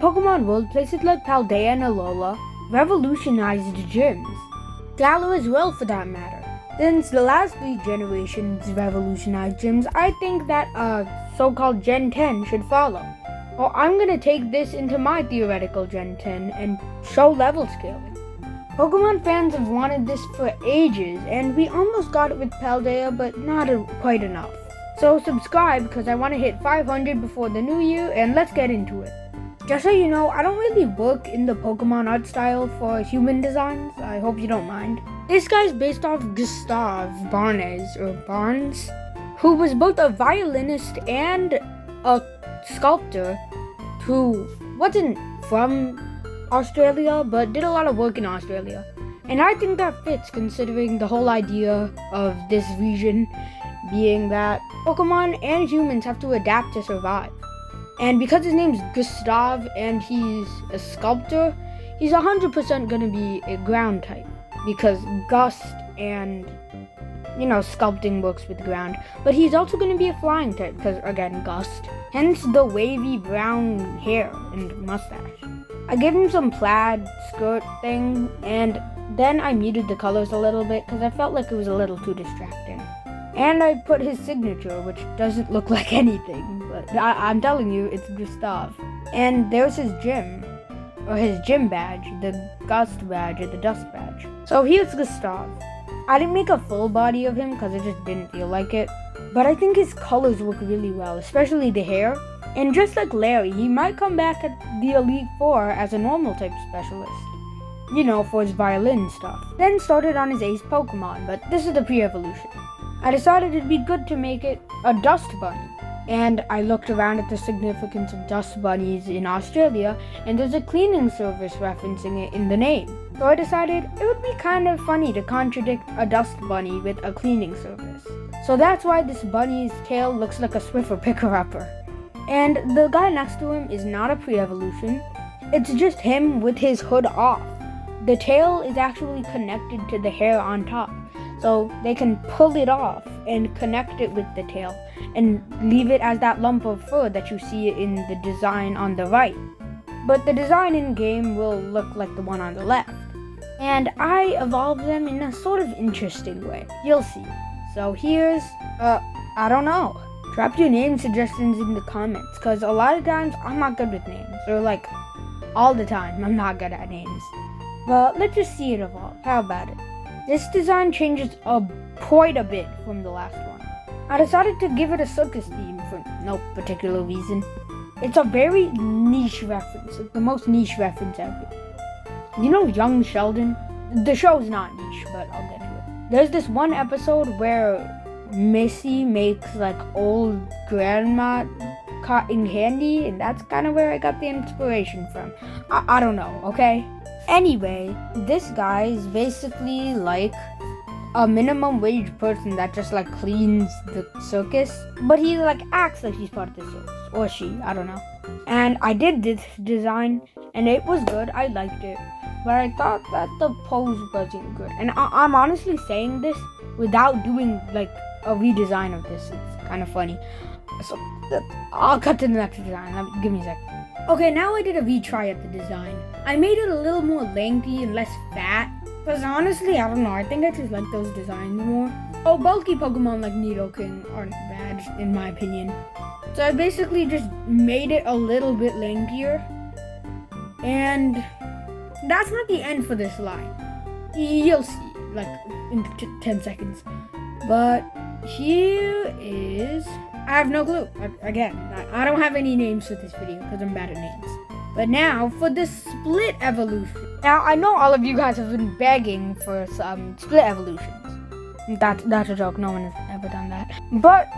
Pokemon world, places like Paldea and Alola revolutionized gyms. Galar as well, for that matter. Since the last 3 generations revolutionized gyms, I think that so-called Gen 10 should follow. Well, I'm gonna take this into my theoretical Gen 10 and show level scaling. Pokemon fans have wanted this for ages, and we almost got it with Paldea, but not quite enough. So subscribe, because I want to hit 500 before the new year, and let's get into it. Just so you know, I don't really work in the Pokemon art style for human designs. I hope you don't mind. This guy's based off Gustav Barnes, who was both a violinist and a sculptor who wasn't from Australia, but did a lot of work in Australia. And I think that fits, considering the whole idea of this region being that Pokemon and humans have to adapt to survive. And because his name's Gustav and he's a sculptor, he's 100% gonna be a ground type, because gust and, sculpting works with ground. But he's also gonna be a flying type, because again, gust. Hence the wavy brown hair and mustache. I gave him some plaid skirt thing, and then I muted the colors a little bit because I felt like it was a little too distracting. And I put his signature, which doesn't look like anything, but I'm telling you, it's Gustav. And there's his gym, or his gym badge, the Gust badge or the Dust badge. So here's Gustav. I didn't make a full body of him because I just didn't feel like it, but I think his colors work really well, especially the hair. And just like Larry, he might come back at the Elite Four as a normal type specialist. For his violin stuff. Then started on his ace Pokemon, but this is the pre-evolution. I decided it'd be good to make it a dust bunny. And I looked around at the significance of dust bunnies in Australia, and there's a cleaning service referencing it in the name. So I decided it would be kind of funny to contradict a dust bunny with a cleaning service. So that's why this bunny's tail looks like a Swiffer picker-upper. And the guy next to him is not a pre-evolution. It's just him with his hood off. The tail is actually connected to the hair on top, so they can pull it off and connect it with the tail and leave it as that lump of fur that you see in the design on the right. But the design in game will look like the one on the left. And I evolved them in a sort of interesting way. You'll see. So here's, I don't know. Drop your name suggestions in the comments, because a lot of times I'm not good with names, or like all the time I'm not good at names. But let's just see it evolve. How about it? This design changes quite a bit from the last one. I decided to give it a circus theme for no particular reason. It's a very niche reference. It's the most niche reference ever. Young Sheldon? The show's not niche, but I'll get to it. There's this one episode where Missy makes old grandma cotton candy, and that's kind of where I got the inspiration from. I don't know, okay? Anyway, this guy is basically like a minimum wage person that just cleans the circus, but he acts like he's part of the circus, or she, I don't know. And I did this design, and it was good. I liked it, but I thought that the pose wasn't good. And I'm honestly saying this without doing a redesign of this. It's kind of funny. So I'll cut to the next design. Give me a sec. Okay, now I did a retry at the design. I made it a little more lengthy and less fat, because honestly, I don't know, I think I just like those designs more. Oh, bulky Pokemon like Nidoking aren't bad, in my opinion. So I basically just made it a little bit lengthier, and that's not the end for this line. You'll see, in 10 seconds. But here is... I have no clue. Again, I don't have any names for this video because I'm bad at names. But now for the split evolution. Now I know all of you guys have been begging for some split evolutions. That's a joke. No one has ever done that. But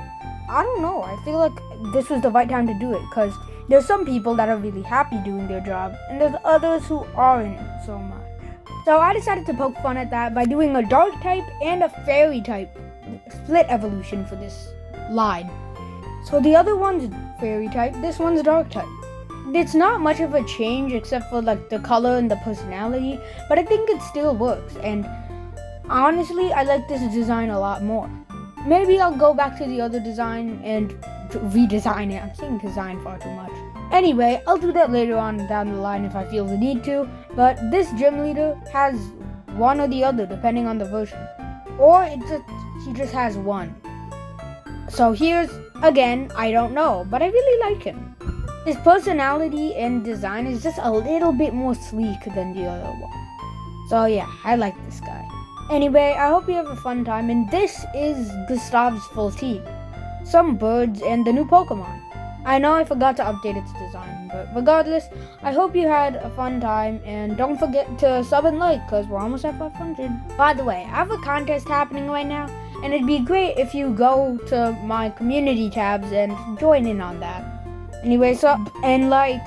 I don't know. I feel like this was the right time to do it, because there's some people that are really happy doing their job, and there's others who aren't so much. So I decided to poke fun at that by doing a dark type and a fairy type split evolution for this line. So the other one's fairy type, this one's dark type. It's not much of a change except for the color and the personality, but I think it still works, and honestly I like this design a lot more. Maybe I'll go back to the other design and redesign it. I'm saying design far too much. Anyway, I'll do that later on down the line if I feel the need to, but this gym leader has one or the other depending on the version. Or he just has one. So here's, again, I don't know, but I really like him. His personality and design is just a little bit more sleek than the other one. So yeah, I like this guy. Anyway, I hope you have a fun time, and this is Gustav's full team. Some birds and the new Pokémon. I know I forgot to update its design, but regardless, I hope you had a fun time, and don't forget to sub and like, because we're almost at 500. By the way, I have a contest happening right now, and it'd be great if you go to my community tabs and join in on that. Anyway, sub and like.